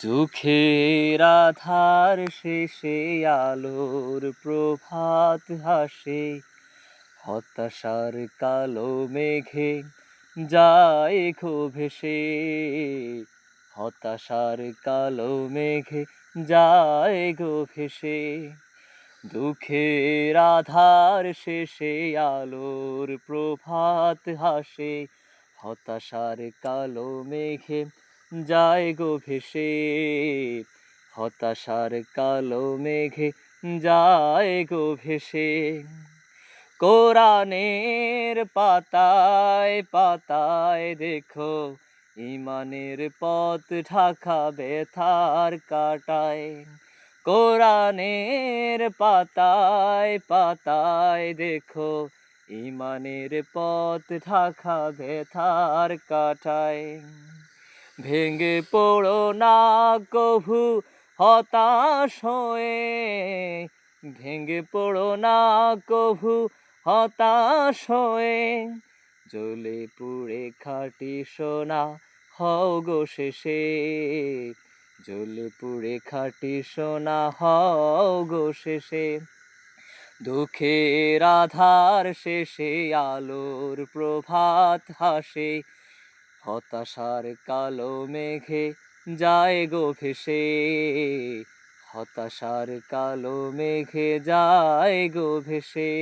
দুঃখের আধার শেষে আলোর প্রভাত হাসে, হতাশার কালো মেঘে যায় গো ভেসে, হতাশার কালো মেঘে যায় গো ভেসে। দুঃখের আধার শেষে আলোর প্রভাত হাসে, হতাশার কালো মেঘে যায় গো ভেসে, হতাশার কালো মেঘে যায় গো ভেসে। কোরআনের পাতায় পাতায় দেখো, ইমানের পথ ঢাকা ব্যথার কাটায়। কোরআনের পাতায় পাতায় দেখো, ইমানের পথ ঢাকা ব্যথার কাটায়। ভেঙে পড়ো না কভু হতাশ হয়ে, ভেঙে পড়ো না কভু হতাশ হয়ে, জ্বলে পুড়ে খাঁটি সোনা হও গো শেষে, জ্বলে পুড়ে খাঁটি সোনা হও গো শেষে। দুঃখের আধার শেষে আলোর প্রভাত হাসে, হতাশার কালো মেঘে যায় গো ভেসে, হতাশার কালো মেঘে যায় গো ভেসে।